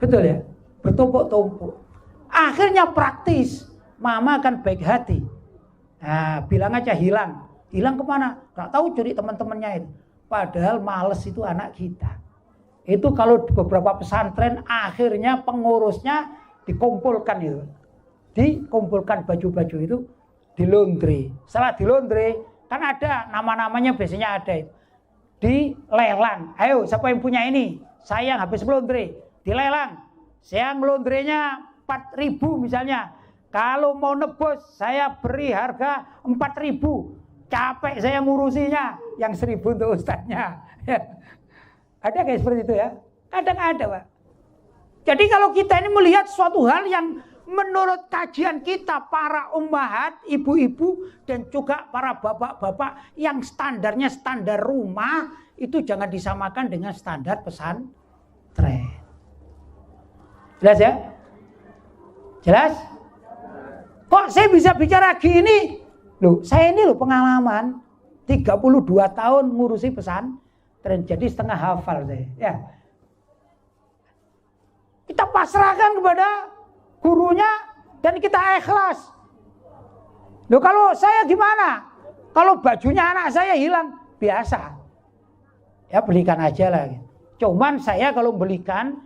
betul ya, bertumpuk-tumpuk. Akhirnya praktis, mama kan baik hati. Nah, bilang aja hilang kemana? Gak tahu, curi teman-temannya itu. Padahal males itu anak kita. Itu kalau di beberapa pesantren akhirnya pengurusnya dikumpulkan itu, dikumpulkan baju-baju itu di laundry. Setelah di laundry kan ada nama-namanya, biasanya ada itu, dilelang. Ayo siapa yang punya ini? Saya yang habis laundry, dilelang. Saya ngelondrenya 4.000 misalnya. Kalau mau nebus saya beri harga 4.000. Capek saya ngurusinya, yang 1.000 untuk ustadznya. Ada kayak seperti itu ya? Kadang ada, Pak. Jadi kalau kita ini melihat suatu hal yang menurut kajian kita, para ummahat, ibu-ibu dan juga para bapak-bapak yang standarnya standar rumah, itu jangan disamakan dengan standar pesantren. Jelas ya? Jelas? Kok saya bisa bicara gini? Loh, saya ini loh pengalaman 32 tahun ngurusi pesantren, jadi setengah hafal saya. Ya. Kita pasrahkan kepada gurunya dan kita ikhlas. Loh, kalau saya gimana? Kalau bajunya anak saya hilang, biasa. Ya belikan aja lah. Cuman saya kalau belikan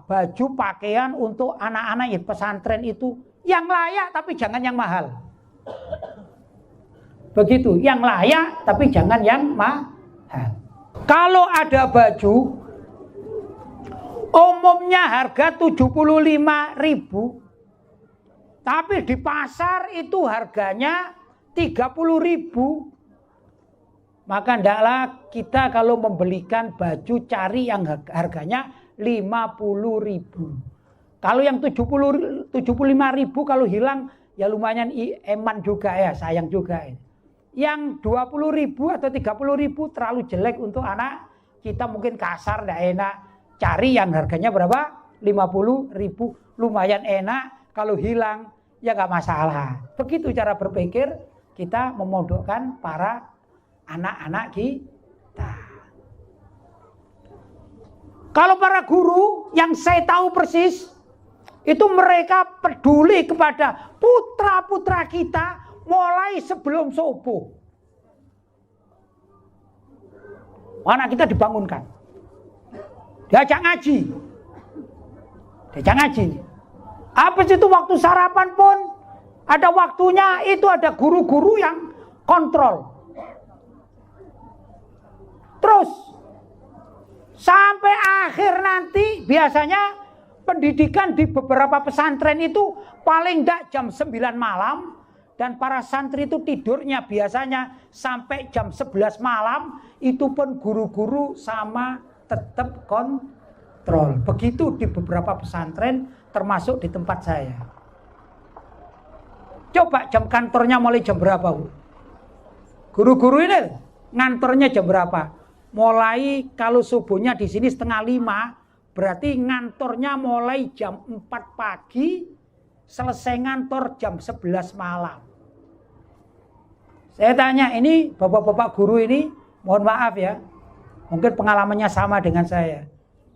baju pakaian untuk anak-anak ya pesantren itu yang layak tapi jangan yang mahal. Begitu, yang layak tapi jangan yang mahal. Kalau ada baju umumnya harga 75.000, tapi di pasar itu harganya 30.000, maka ndaklah kita kalau membelikan baju cari yang harganya 50.000. Kalau yang 75.000 kalau hilang ya lumayan eman juga ya, sayang juga. Yang 20.000 atau 30.000 terlalu jelek untuk anak kita, mungkin kasar, tidak enak. Cari yang harganya berapa? 50.000, lumayan enak. Kalau hilang ya nggak masalah. Begitu cara berpikir kita memondokkan para anak-anak kita. Kalau para guru yang saya tahu persis, itu mereka peduli kepada putra-putra kita mulai sebelum subuh. Anak kita dibangunkan, diajak ngaji. Habis itu waktu sarapan pun ada waktunya, itu ada guru-guru yang kontrol. Terus sampai akhir nanti biasanya pendidikan di beberapa pesantren itu paling tidak jam 9 malam, dan para santri itu tidurnya biasanya sampai jam 11 malam, itu pun guru-guru sama tetap kontrol. Begitu di beberapa pesantren termasuk di tempat saya. Coba jam kantornya mulai jam berapa, Bu? Guru-guru ini ngantornya jam berapa? Mulai kalau subuhnya di sini 4:30, Berarti ngantornya mulai jam 4 pagi, selesai ngantor jam 11 malam. Saya tanya, ini bapak-bapak guru ini, mohon maaf ya, mungkin pengalamannya sama dengan saya.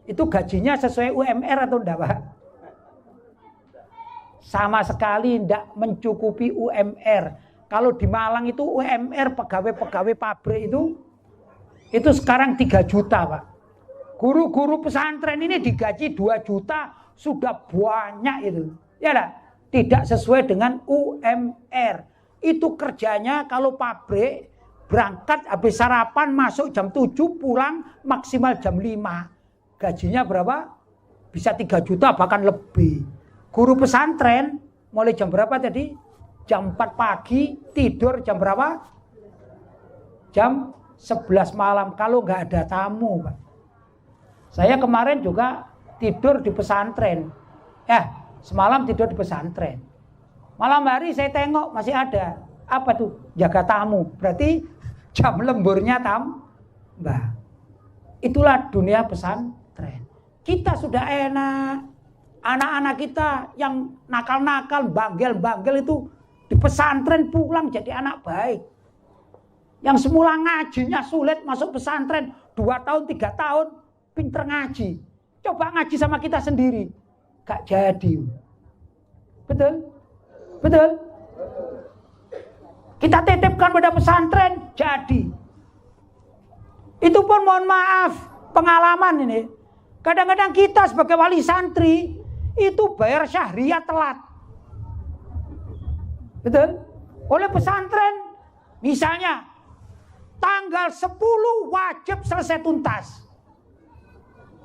Itu gajinya sesuai UMR atau enggak, Pak? Sama sekali enggak mencukupi UMR. Kalau di Malang itu UMR pegawai-pegawai pabrik itu sekarang 3 juta, Pak. Guru-guru pesantren ini digaji 2 juta sudah banyak itu. Ya enggak? Tidak sesuai dengan UMR. Itu kerjanya kalau pabrik berangkat habis sarapan masuk jam 7 pulang maksimal jam 5. Gajinya berapa? Bisa 3 juta bahkan lebih. Guru pesantren mulai jam berapa tadi? Jam 4 pagi, tidur jam berapa? Jam 11 malam kalau nggak ada tamu, Pak. Saya kemarin juga tidur di pesantren. Semalam tidur di pesantren. Malam hari saya tengok masih ada. Apa tuh? Jaga tamu. Berarti jam lemburnya tambah. Itulah dunia pesantren. Kita sudah enak. Anak-anak kita yang nakal-nakal, banggel-banggel itu di pesantren pulang jadi anak baik. Yang semula ngajinya sulit masuk pesantren 2 tahun, 3 tahun pinter ngaji. Coba ngaji sama kita sendiri. Gak jadi. Betul? Betul? Kita titipkan pada pesantren, jadi. Itu pun mohon maaf, pengalaman ini. Kadang-kadang kita sebagai wali santri, itu bayar syahriah telat. Betul? Oleh pesantren, misalnya, tanggal 10 wajib selesai tuntas.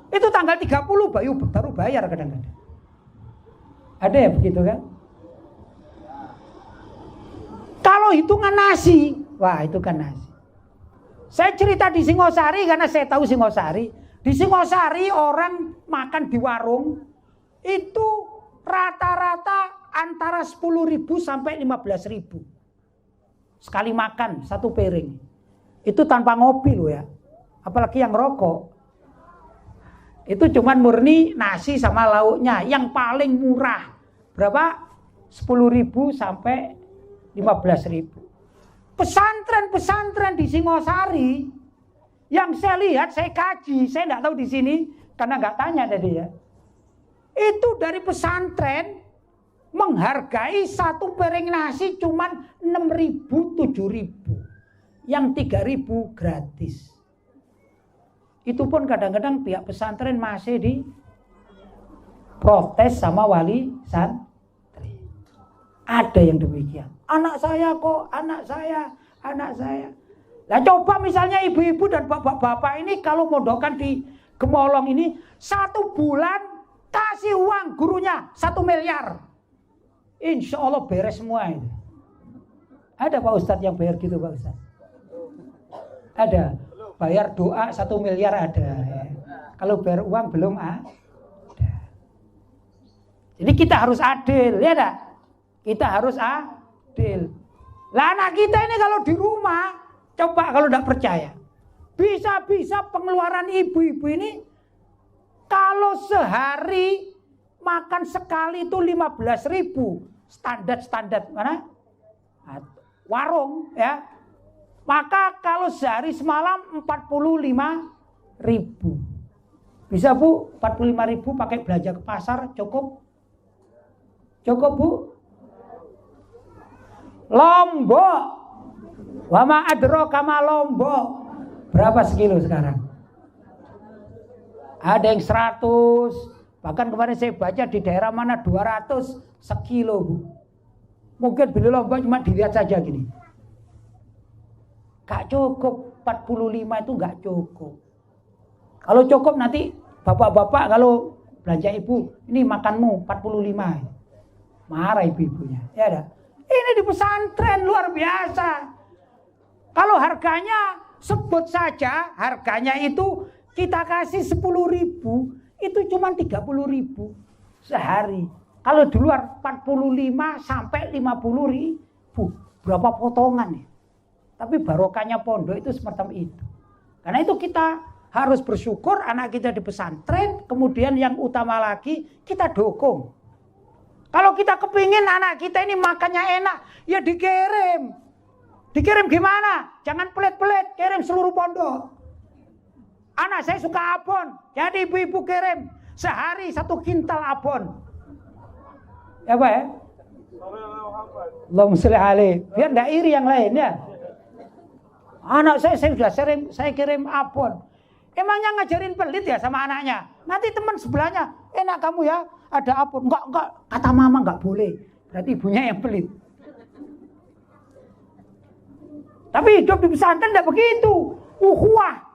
Itu tanggal 30 baru bayar kadang-kadang. Ada ya begitu kan? Kalau hitungan nasi, wah itu kan nasi. Saya cerita di Singosari karena saya tahu Singosari. Di Singosari orang makan di warung itu rata-rata antara 10.000 sampai 15.000. Sekali makan satu piring. Itu tanpa ngopi loh ya. Apalagi yang rokok. Itu cuman murni nasi sama lauknya yang paling murah. Berapa? 10.000 sampai 15.000. Pesantren-pesantren di Singosari yang saya lihat, saya kaji, saya enggak tahu di sini karena enggak tanya tadi ya. Itu dari pesantren menghargai satu piring nasi cuman 6.000, 7.000. Yang 3.000 gratis. Itu pun kadang-kadang pihak pesantren masih di protes sama wali santri. Ada yang demikian. Anak saya kok, anak saya. Nah coba misalnya ibu-ibu dan bapak-bapak ini kalau mondokan di Gemolong ini 1 bulan kasih uang gurunya 1 miliar. Insya Allah beres semua itu. Ada Pak Ustadz yang bayar gitu Pak Ustadz? Ada. Bayar doa 1 miliar ada. Kalau bayar uang belum ada. Jadi kita harus adil, ya enggak? Kita harus adil. Lah anak kita ini kalau di rumah, coba kalau enggak percaya. Bisa-bisa pengeluaran ibu-ibu ini kalau sehari makan sekali itu 15.000. Standar mana? Warung ya. Maka kalau sehari semalam 45.000. Bisa Bu, 45.000 pakai belanja ke pasar cukup? Cukup Bu? Lombok. Wa ma adraka ma Lombok. Berapa sekilo sekarang? Ada yang 100. Bahkan kemarin saya baca di daerah mana 200 sekilo Bu. Mungkin beli Lombok cuma dilihat saja gini. Gak cukup, 45 itu gak cukup. Kalau cukup nanti bapak-bapak kalau belanja ibu, ini makanmu 45. Marah ibu-ibunya. Ya ada. Ini di pesantren luar biasa. Kalau harganya sebut saja, harganya itu kita kasih 10.000, itu cuma 30.000 sehari. Kalau di luar 45 sampai 50.000. Berapa potongan ya? Tapi barokahnya pondok itu seperti itu. Karena itu kita harus bersyukur anak kita di pesantren, kemudian yang utama lagi kita dukung. Kalau kita kepingin anak kita ini makannya enak, ya dikirim. Dikirim gimana? Jangan pelit-pelit, kirim seluruh pondok. Anak saya suka abon, jadi ibu-ibu kirim sehari 1 kintal abon. Ya Pak ya? Allahumma sholli alaihi. Biar enggak iri yang lain ya. Anak saya sudah sering saya kirim abon. Emangnya ngajarin pelit ya sama anaknya? Nanti teman sebelahnya, enak kamu ya, ada abon. Enggak, kata mama enggak boleh. Berarti ibunya yang pelit. Tapi hidup di pesantren enggak begitu. Ukhuwah.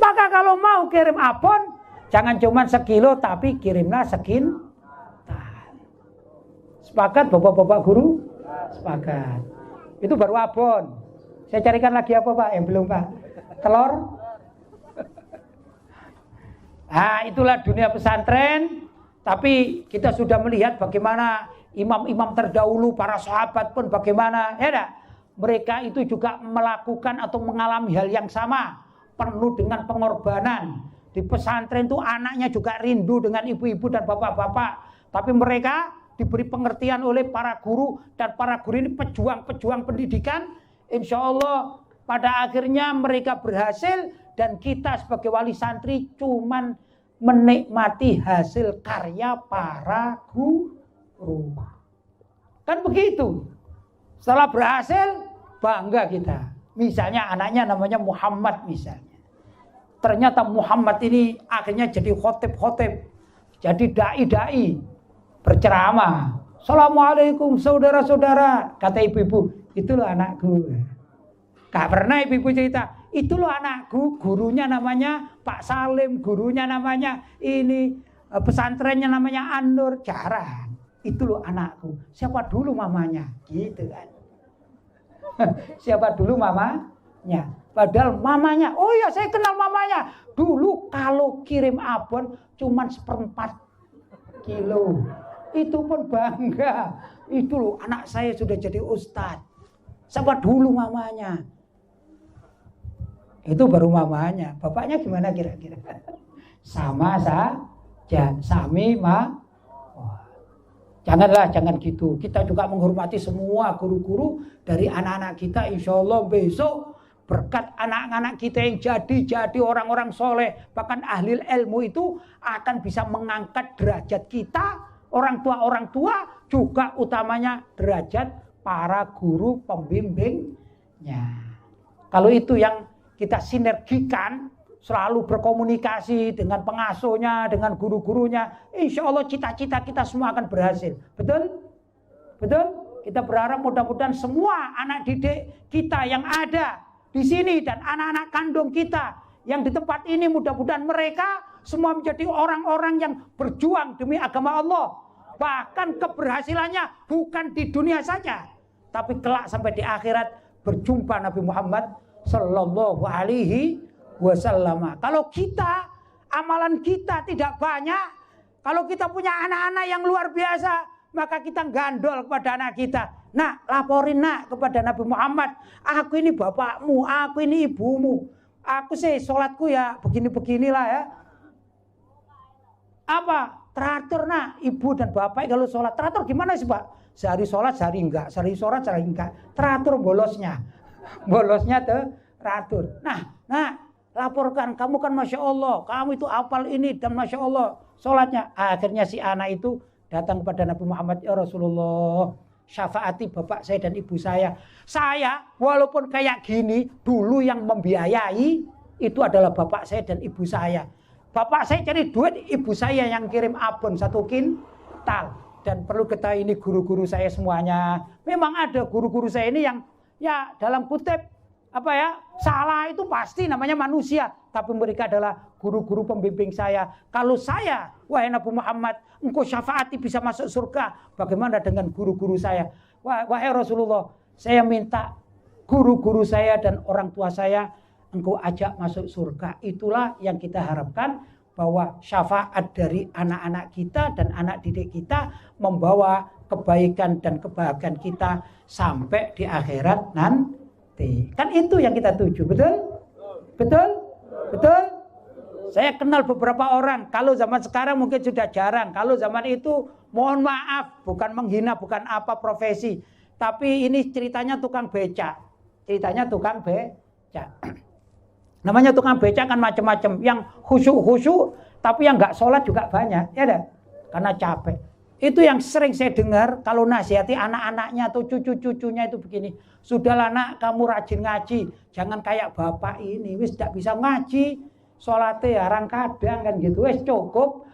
Maka kalau mau kirim abon, jangan cuma sekilo, tapi kirimlah sekintal. Sepakat bapak-bapak guru? Sepakat. Itu baru abon. Saya carikan lagi apa Pak yang belum Pak? Telur? Nah itulah dunia pesantren. Tapi kita sudah melihat bagaimana imam-imam terdahulu, para sahabat pun bagaimana. Ya enggak? Mereka itu juga melakukan atau mengalami hal yang sama. Penuh dengan pengorbanan. Di pesantren itu anaknya juga rindu dengan ibu-ibu dan bapak-bapak. Tapi mereka diberi pengertian oleh para guru. Dan para guru ini pejuang-pejuang pendidikan. Insya Allah pada akhirnya mereka berhasil. Dan kita sebagai wali santri cuman menikmati hasil karya para guru. Kan begitu. Setelah berhasil bangga kita. Misalnya anaknya namanya Muhammad misalnya. Ternyata Muhammad ini akhirnya jadi khotib-khotib. Jadi dai-dai. Berceramah. Assalamualaikum saudara-saudara. Kata ibu-ibu, itu loh anakku. Gak pernah ibu-ibu cerita. Itu loh anakku. Gurunya namanya Pak Salim. Gurunya namanya ini. Pesantrennya namanya An-Nur. Jarang. Itu loh anakku. Siapa dulu mamanya? Gitu kan. Siapa dulu mamanya? Padahal mamanya, oh ya saya kenal mamanya. Dulu kalau kirim abon cuman 1/4 kilo. Itu pun bangga. Itu loh anak saya sudah jadi ustadz. Siapa dulu mamanya? Itu baru mamanya. Bapaknya gimana kira-kira? Sama saja. Sami ma. Janganlah, jangan gitu. Kita juga menghormati semua guru-guru dari anak-anak kita. Insya Allah besok berkat anak-anak kita yang jadi orang-orang soleh. Bahkan ahli ilmu itu akan bisa mengangkat derajat kita. Orang tua juga utamanya derajat para guru pembimbingnya. Kalau itu yang kita sinergikan. Selalu berkomunikasi dengan pengasuhnya, dengan guru-gurunya. Insya Allah cita-cita kita semua akan berhasil. Betul? Betul? Kita berharap mudah-mudahan semua anak didik kita yang ada di sini dan anak-anak kandung kita yang di tempat ini mudah-mudahan mereka semua menjadi orang-orang yang berjuang demi agama Allah. Bahkan keberhasilannya bukan di dunia saja, tapi kelak sampai di akhirat berjumpa Nabi Muhammad Sallallahu Alaihi Wasallam. Kalau kita, amalan kita tidak banyak, kalau kita punya anak-anak yang luar biasa, maka kita gandol kepada anak kita. Nak, laporin nak kepada Nabi Muhammad. Aku ini bapakmu, aku ini ibumu. Aku sih sholatku ya begini-beginilah ya. Apa? Teratur nak, ibu dan bapak kalau sholat. Teratur gimana sih Pak? Sehari sholat, sehari enggak. Sehari sholat, sehari enggak. Teratur bolosnya. Bolosnya teratur. Nah. Laporkan, kamu kan Masya Allah, kamu itu hafal ini dan Masya Allah sholatnya. Akhirnya si anak itu datang kepada Nabi Muhammad, ya Rasulullah, syafaati bapak saya dan ibu saya. Saya walaupun kayak gini, dulu yang membiayai itu adalah bapak saya dan ibu saya. Bapak saya cari duit, ibu saya yang kirim abon 1 kintal. Dan perlu ketahui ini guru-guru saya semuanya. Memang ada guru-guru saya ini yang ya dalam kutip salah itu pasti namanya manusia. Tapi mereka adalah guru-guru pembimbing saya. Kalau saya, wahai Nabi Muhammad, engkau syafaati bisa masuk surga. Bagaimana dengan guru-guru saya? Wahai Rasulullah, saya minta guru-guru saya dan orang tua saya engkau ajak masuk surga. Itulah yang kita harapkan, bahwa syafaat dari anak-anak kita dan anak didik kita membawa kebaikan dan kebahagiaan kita sampai di akhirat nanti. Kan itu yang kita tuju, betul? Betul? Betul? Saya kenal beberapa orang, kalau zaman sekarang mungkin sudah jarang. Kalau zaman itu, mohon maaf, bukan menghina, bukan apa profesi. Tapi ini ceritanya tukang becak. Ceritanya tukang becak. Namanya tukang becak kan macam-macam. Yang khusyuk-khusyuk, tapi yang nggak sholat juga banyak. Ya dah? Karena capek. Itu yang sering saya dengar kalau nasihati anak-anaknya atau cucu-cucunya itu begini. Sudahlah nak, kamu rajin ngaji. Jangan kayak bapak ini, wis tidak bisa ngaji. Sholatnya jarang kadang kan gitu. Wis cukup.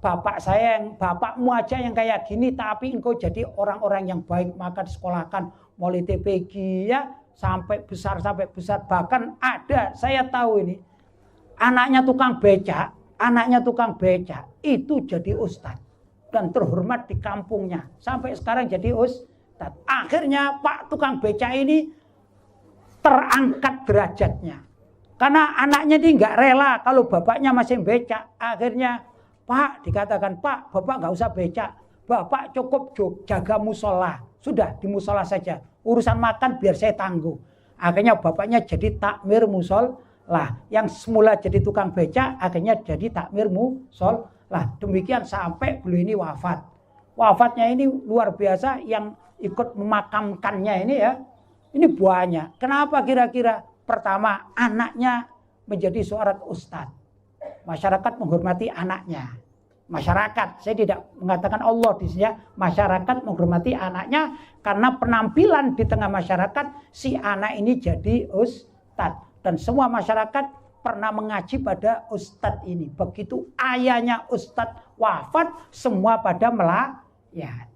Bapak saya yang, bapakmu aja yang kayak gini. Tapi engkau jadi orang-orang yang baik. Maka disekolahkan mulai TPG ya. Sampai besar. Bahkan ada, saya tahu ini. Anaknya tukang becak. Itu jadi ustadz. Dan terhormat di kampungnya. Sampai sekarang jadi ustadz. Akhirnya Pak tukang becak ini terangkat derajatnya. Karena anaknya ini nggak rela kalau bapaknya masih becak. Akhirnya Pak dikatakan, Pak bapak nggak usah becak. Bapak cukup jaga musola. Sudah di musola saja. Urusan makan biar saya tangguh. Akhirnya bapaknya jadi takmir musola. Yang semula jadi tukang becak akhirnya jadi takmir musola. Demikian sampai beliau ini wafat. Wafatnya ini luar biasa, yang ikut memakamkannya ini ya. Ini banyak. Kenapa kira-kira? Pertama, anaknya menjadi seorang ustadz. Masyarakat menghormati anaknya. Masyarakat, saya tidak mengatakan Allah di sini ya. Masyarakat menghormati anaknya karena penampilan di tengah masyarakat si anak ini jadi ustadz. Dan semua masyarakat pernah mengaji pada ustadz ini. Begitu ayahnya ustadz wafat, semua pada melayat.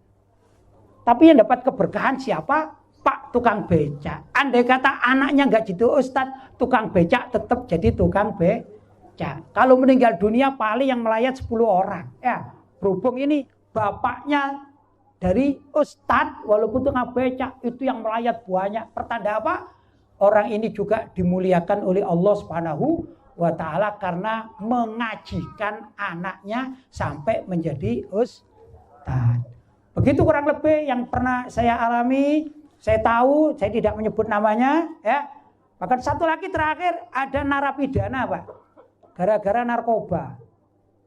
Tapi yang dapat keberkahan siapa? Pak tukang becak. Andai kata anaknya nggak jadi ustadz, tukang becak tetap jadi tukang becak. Kalau meninggal dunia paling yang melayat 10 orang. Ya, berhubung ini bapaknya dari ustadz, walaupun tukang becak itu yang melayat banyak. Pertanda apa? Orang ini juga dimuliakan oleh Allah Subhanahu wa Ta'ala karena mengajikan anaknya sampai menjadi ustadz. Begitu kurang lebih yang pernah saya alami. Saya tahu, saya tidak menyebut namanya, ya. Bahkan satu lagi terakhir, ada narapidana, Pak. Gara-gara narkoba.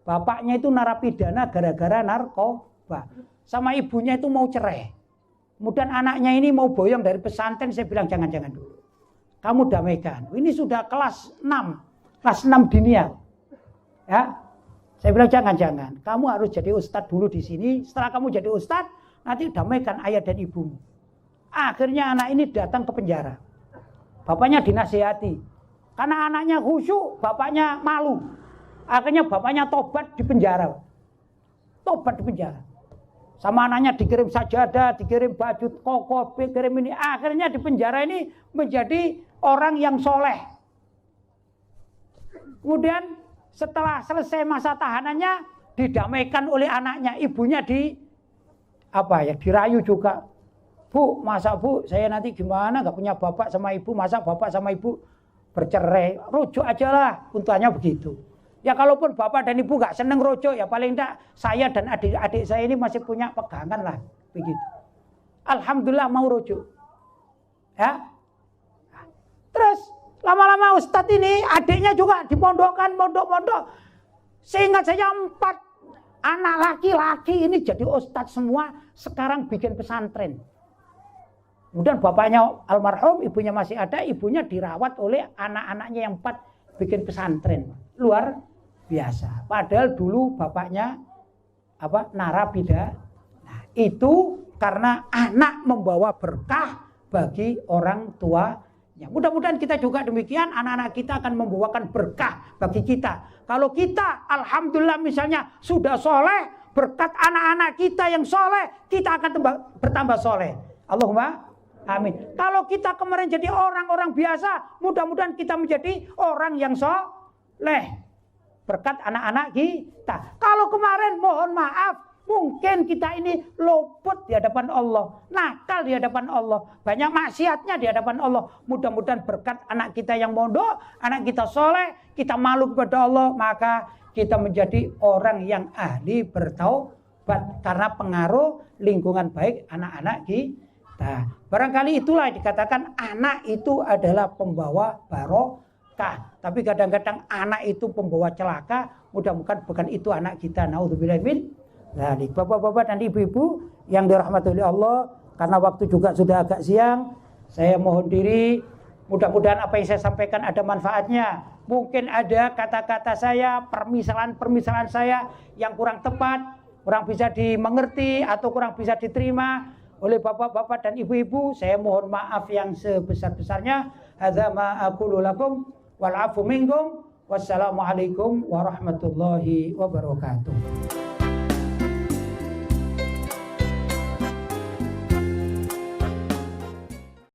Bapaknya itu narapidana gara-gara narkoba. Sama ibunya itu mau cerai. Kemudian anaknya ini mau boyong dari pesantren, saya bilang jangan-jangan dulu. Kamu damaikan. Ini sudah kelas 6 dunia. Ya. Saya bilang jangan-jangan. Kamu harus jadi ustadz dulu di sini. Setelah kamu jadi ustadz, nanti damaikan ayah dan ibumu. Akhirnya anak ini datang ke penjara. Bapaknya dinasihati. Karena anaknya khusyuk, bapaknya malu. Akhirnya bapaknya tobat di penjara. Tobat di penjara. Sama anaknya dikirim sajadah, dikirim baju koko, dikirim ini. Akhirnya di penjara ini menjadi orang yang soleh. Kemudian setelah selesai masa tahanannya, didamaikan oleh anaknya. Ibunya dirayu juga. Bu, masa bu, saya nanti gimana gak punya bapak sama ibu, masa bapak sama ibu bercerai, rujuk aja lah, untungnya begitu. Ya kalaupun bapak dan ibu gak seneng rujuk, ya paling enggak saya dan adik-adik saya ini masih punya pegangan lah, begitu. Alhamdulillah mau rujuk. Ya. Terus lama-lama ustadz ini adiknya juga dipondokkan, mondok-mondok. Seingat saya 4 anak laki-laki ini jadi ustadz semua, sekarang bikin pesantren. Kemudian bapaknya almarhum, ibunya masih ada, ibunya dirawat oleh anak-anaknya yang 4 bikin pesantren. Luar biasa. Padahal dulu bapaknya narapidana. Nah, itu karena anak membawa berkah bagi orang tuanya. Mudah-mudahan kita juga demikian, anak-anak kita akan membawakan berkah bagi kita. Kalau kita alhamdulillah misalnya sudah soleh, berkat anak-anak kita yang soleh, kita akan bertambah soleh. Allahumma amin. Kalau kita kemarin jadi orang-orang biasa, mudah-mudahan kita menjadi orang yang soleh. Berkat anak-anak kita. Kalau kemarin mohon maaf, mungkin kita ini luput di hadapan Allah. Nakal di hadapan Allah. Banyak maksiatnya di hadapan Allah. Mudah-mudahan berkat anak kita yang mondok, anak kita soleh, kita malu kepada Allah. Maka kita menjadi orang yang ahli bertaubat. Karena pengaruh lingkungan baik anak-anak kita. Barangkali itulah dikatakan anak itu adalah pembawa barokah. berkah. Tapi kadang-kadang anak itu pembawa celaka. Mudah-mudahan bukan itu anak kita. Naudzubillah min dzalik. Bapak-bapak dan ibu-ibu yang dirahmati oleh Allah, karena waktu juga sudah agak siang, saya mohon diri. Mudah-mudahan apa yang saya sampaikan ada manfaatnya. Mungkin ada kata-kata saya, permisalan saya yang kurang tepat, kurang bisa dimengerti atau kurang bisa diterima oleh bapak-bapak dan ibu-ibu. Saya mohon maaf yang sebesar-besarnya. Hadza ma aqulu lakum wal afu minkum. Wassalamualaikum warahmatullahi wabarakatuh.